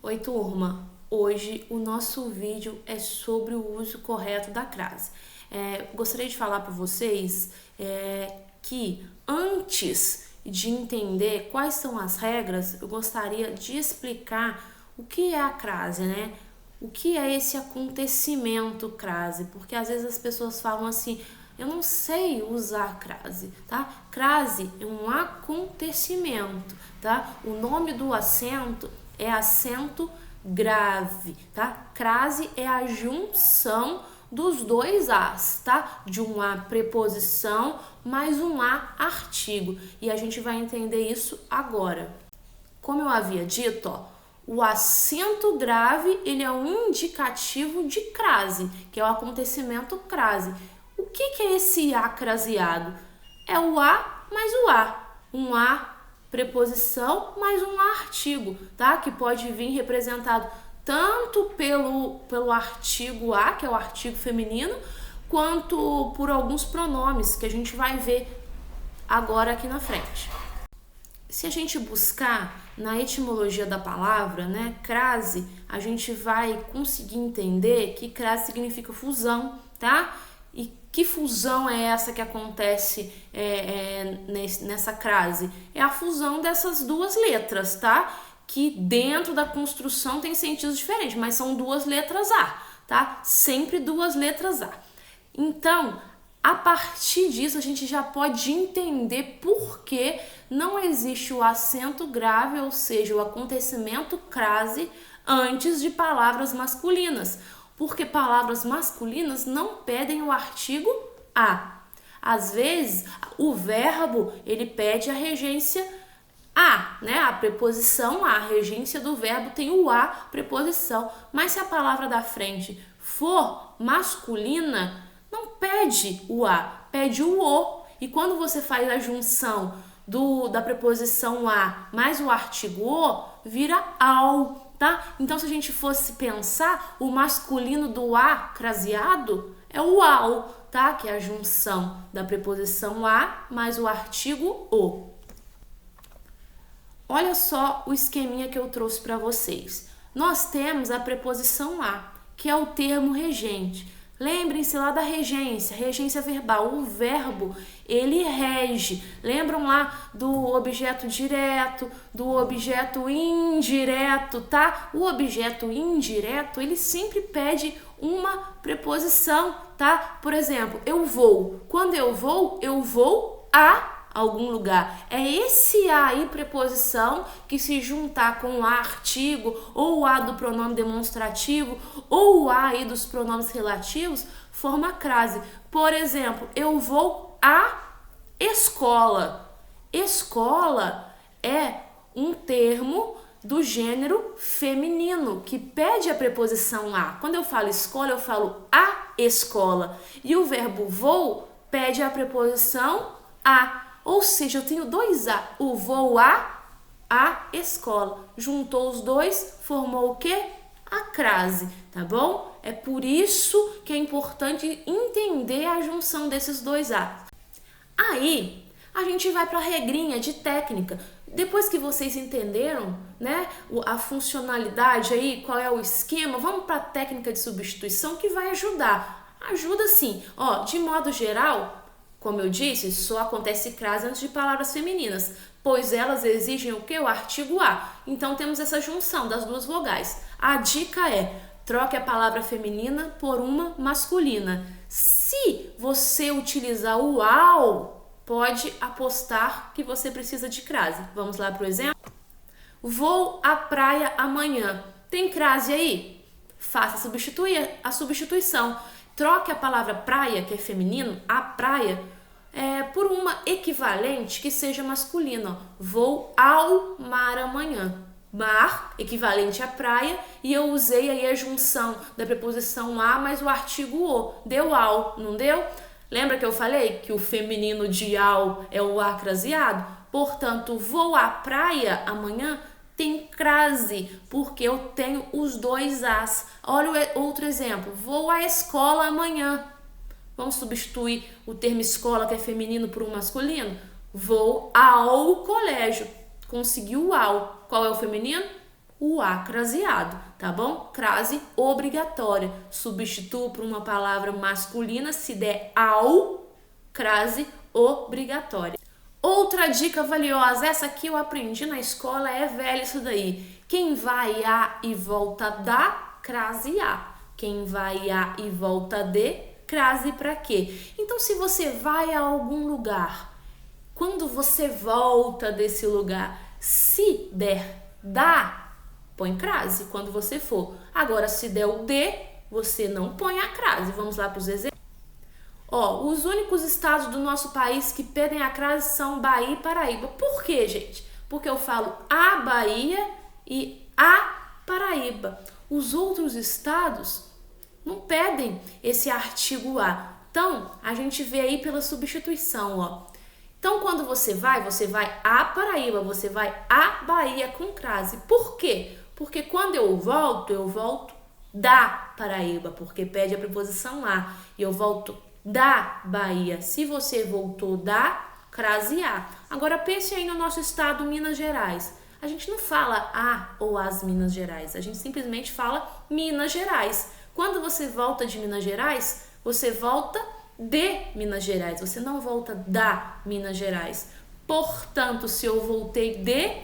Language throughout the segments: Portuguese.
Oi, turma! Hoje o nosso vídeo é sobre o uso correto da crase. Gostaria de falar para vocês que antes de entender quais são as regras, eu gostaria de explicar o que é a crase, né? O que é esse acontecimento crase? Porque às vezes as pessoas falam assim, eu não sei usar crase, tá? Crase é um acontecimento, tá? O nome do acento é acento grave, tá? Crase é a junção dos dois As, tá? De um A preposição mais um A artigo. E a gente vai entender isso agora. Como eu havia dito, ó, o acento grave, ele é um indicativo de crase, que é o acontecimento crase. O que é esse A craseado? É o A mais o A. Um A preposição mais um artigo, tá? Que pode vir representado tanto pelo artigo A, que é o artigo feminino, quanto por alguns pronomes que a gente vai ver agora aqui na frente. Se a gente buscar na etimologia da palavra, né, crase, a gente vai conseguir entender que crase significa fusão, tá? E que fusão é essa que acontece nessa crase? É a fusão dessas duas letras, tá? Que dentro da construção tem sentidos diferentes, mas são duas letras A, tá? Sempre duas letras A. Então, a partir disso, a gente já pode entender por que não existe o acento grave, ou seja, o acontecimento crase, antes de palavras masculinas. Porque palavras masculinas não pedem o artigo A. Às vezes, o verbo, ele pede a regência A, né? A preposição A, a regência do verbo tem o A, preposição. Mas se a palavra da frente for masculina, não pede o A, pede o O. E quando você faz a junção da preposição A mais o artigo O, vira ao, tá? Então, se a gente fosse pensar, o masculino do A craseado é o ao, tá? Que é a junção da preposição A mais o artigo O. Olha só o esqueminha que eu trouxe para vocês. Nós temos a preposição A, que é o termo regente. Lembrem-se lá da regência verbal. O verbo, ele rege. Lembram lá do objeto direto, do objeto indireto, tá? O objeto indireto, ele sempre pede uma preposição, tá? Por exemplo, eu vou. Quando eu vou a algum lugar. É esse A aí, preposição, que se juntar com o A artigo, ou o A do pronome demonstrativo, ou o A aí dos pronomes relativos, forma crase. Por exemplo, eu vou à escola. Escola é um termo do gênero feminino, que pede a preposição a. Quando eu falo escola, eu falo a escola. E o verbo vou pede a preposição a. Ou seja, eu tenho dois A. O vou a escola. Juntou os dois, formou o quê? A crase, tá bom? É por isso que é importante entender a junção desses dois A. Aí, a gente vai para a regrinha de técnica. Depois que vocês entenderam, né, a funcionalidade aí, qual é o esquema, vamos para a técnica de substituição que vai ajudar. Ajuda sim. Ó, de modo geral, como eu disse, só acontece crase antes de palavras femininas, pois elas exigem o quê? O artigo A. Então temos essa junção das duas vogais. A dica é: troque a palavra feminina por uma masculina. Se você utilizar o ao, pode apostar que você precisa de crase. Vamos lá para o exemplo? Vou à praia amanhã. Tem crase aí? Faça a substituição. Troque a palavra praia, que é feminino, a praia, por uma equivalente que seja masculina. Vou ao mar amanhã. Mar, equivalente à praia, e eu usei aí a junção da preposição a mais o artigo o. Deu ao, não deu? Lembra que eu falei que o feminino de ao é o a craseado? Portanto, vou à praia amanhã tem crase, porque eu tenho os dois As. Olha outro exemplo. Vou à escola amanhã. Vamos substituir o termo escola, que é feminino, por um masculino? Vou ao colégio. Conseguiu o ao. Qual é o feminino? o A craseado, tá bom? Crase obrigatória. Substitua por uma palavra masculina, se der ao, crase obrigatória. Outra dica valiosa, essa aqui eu aprendi na escola, é velha isso daí. Quem vai a e volta da, crase a. Quem vai a e volta de, crase para quê? Então, se você vai a algum lugar, quando você volta desse lugar, se der da, põe crase quando você for. Agora, se der o de, você não põe a crase. Vamos lá para os exemplos. Os únicos estados do nosso país que pedem a crase são Bahia e Paraíba. Por quê, gente? Porque eu falo a Bahia e a Paraíba. Os outros estados não pedem esse artigo a. Então, a gente vê aí pela substituição, Então, quando você vai a Paraíba, você vai a Bahia com crase. Por quê? Porque quando eu volto da Paraíba, porque pede a preposição a. E eu volto da Bahia. Se você voltou da, crase a. Agora, pense aí no nosso estado, Minas Gerais. A gente não fala a ou as Minas Gerais. A gente simplesmente fala Minas Gerais. Quando você volta de Minas Gerais, você volta de Minas Gerais, você não volta da Minas Gerais. Portanto, se eu voltei de,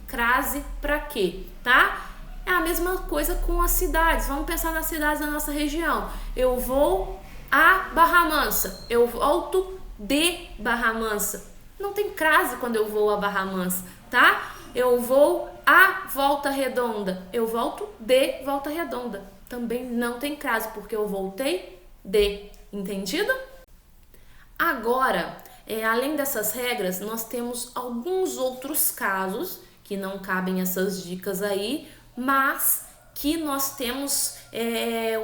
crase para quê, tá? É a mesma coisa com as cidades. Vamos pensar nas cidades da nossa região. Eu vou a Barra Mansa, eu volto de Barra Mansa. Não tem crase quando eu vou a Barra Mansa, tá? Eu vou a Volta Redonda, eu volto de Volta Redonda. Também não tem crase, porque eu voltei de. Entendido? Agora, além dessas regras, nós temos alguns outros casos que não cabem essas dicas aí, mas que nós temos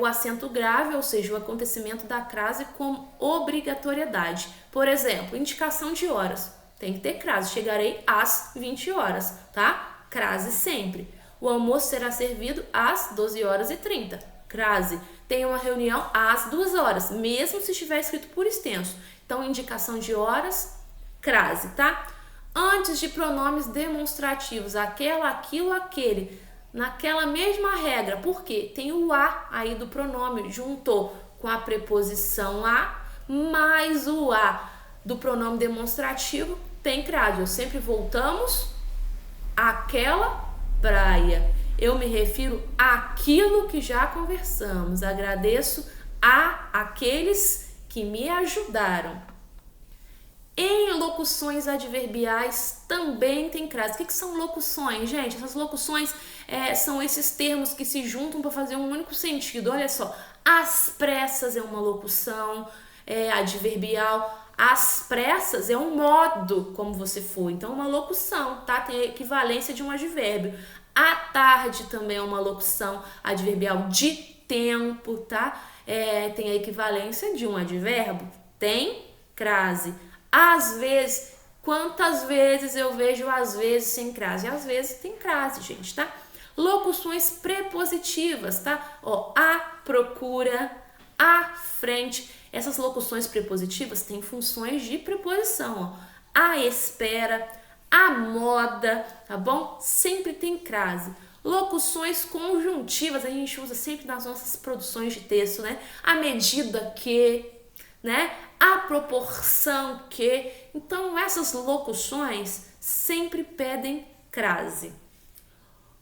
o acento grave, ou seja, o acontecimento da crase com obrigatoriedade. Por exemplo, indicação de horas. Tem que ter crase. Chegarei às 20 horas, tá? Crase sempre. O almoço será servido às 12h30. Crase. Tem uma reunião às 2 horas, mesmo se estiver escrito por extenso. Então, indicação de horas, crase, tá? Antes de pronomes demonstrativos, aquela, aquilo, aquele, naquela mesma regra. Por quê? Tem o a aí do pronome, juntou com a preposição a, mais o a do pronome demonstrativo, tem crase. Eu sempre voltamos àquela praia. Eu me refiro àquilo que já conversamos. Agradeço a aqueles que me ajudaram. Em locuções adverbiais também tem crase. O que são locuções, gente? Essas locuções são esses termos que se juntam para fazer um único sentido. Olha só, às pressas é uma locução adverbial. Às pressas é um modo como você for. Então, uma locução, tá? Tem a equivalência de um advérbio. À tarde também é uma locução adverbial de tempo, tá? Tem a equivalência de um advérbio. Tem crase. Às vezes, quantas vezes eu vejo às vezes sem crase? Às vezes tem crase, gente, tá? Locuções prepositivas, tá? A procura, à frente. Essas locuções prepositivas têm funções de preposição, à espera, à moda, tá bom? Sempre tem crase. Locuções conjuntivas a gente usa sempre nas nossas produções de texto, né? À medida que, né? A proporção que. Então, essas locuções sempre pedem crase.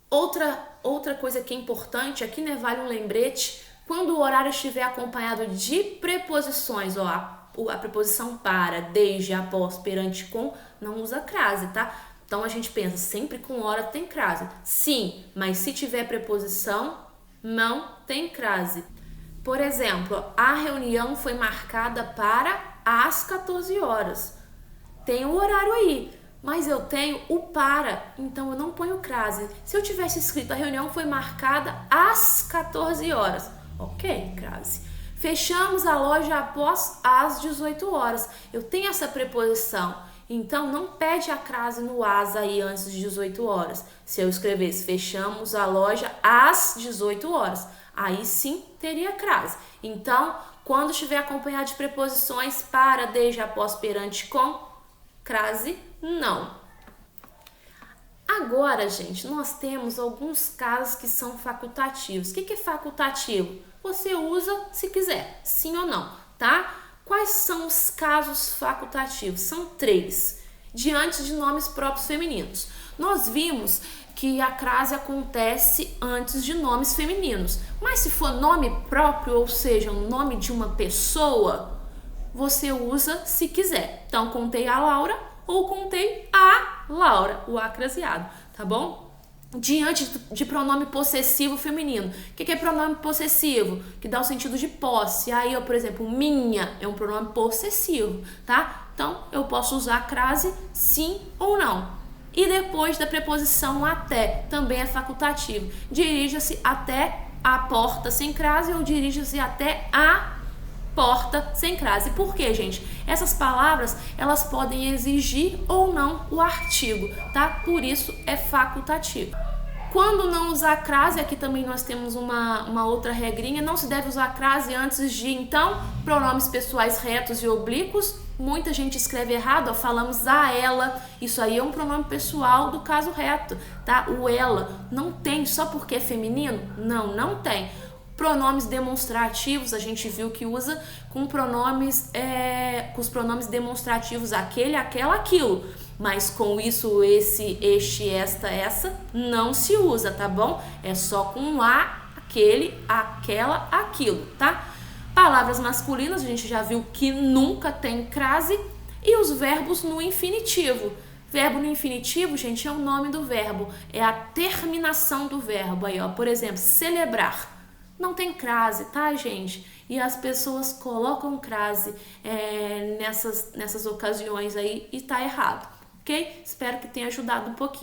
Outra coisa que é importante, aqui, né, vale um lembrete, quando o horário estiver acompanhado de preposições, a preposição para, desde, após, perante, com, não usa crase, tá? Então, a gente pensa, sempre com hora tem crase. Sim, mas se tiver preposição, não tem crase. Por exemplo, a reunião foi marcada para às 14 horas. Tem o horário aí, mas eu tenho o para, então eu não ponho crase. Se eu tivesse escrito a reunião foi marcada às 14 horas, ok, crase. Fechamos a loja após às 18 horas. Eu tenho essa preposição, então não pede a crase no às aí antes de 18 horas. Se eu escrevesse fechamos a loja às 18 horas, aí sim teria crase. Então, quando estiver acompanhado de preposições para, desde, após, perante, com, crase, não. Agora, gente, nós temos alguns casos que são facultativos. O que é facultativo? Você usa se quiser, sim ou não, tá? Quais são os casos facultativos? São 3, diante de nomes próprios femininos. Nós vimos que a crase acontece antes de nomes femininos, mas se for nome próprio, ou seja, o nome de uma pessoa, você usa se quiser. Então, contei a Laura ou contei a Laura, o acraseado, tá bom? Diante de pronome possessivo feminino. O que é pronome possessivo? Que dá o sentido de posse. Aí, eu, por exemplo, minha é um pronome possessivo, tá? Então, eu posso usar a crase sim ou não. E depois da preposição até, também é facultativo. Dirija-se até a porta sem crase ou dirija-se até a porta sem crase. Por quê, gente? Essas palavras, elas podem exigir ou não o artigo, tá? Por isso é facultativo. Quando não usar crase, aqui também nós temos uma outra regrinha, não se deve usar crase antes de, então, pronomes pessoais retos e oblíquos. Muita gente escreve errado, ó, falamos a ela, isso aí é um pronome pessoal do caso reto, tá? O ela não tem, só porque é feminino? Não, não tem. Pronomes demonstrativos, a gente viu que usa com pronomes, com os pronomes demonstrativos aquele, aquela, aquilo. Mas com isso, esse, este, esta, essa, não se usa, tá bom? É só com a, aquele, aquela, aquilo, tá? Palavras masculinas, a gente já viu que nunca tem crase. E os verbos no infinitivo. Verbo no infinitivo, gente, é o nome do verbo. É a terminação do verbo. Aí, ó, por exemplo, celebrar. Não tem crase, tá, gente? E as pessoas colocam crase nessas ocasiões aí e tá errado, ok? Espero que tenha ajudado um pouquinho.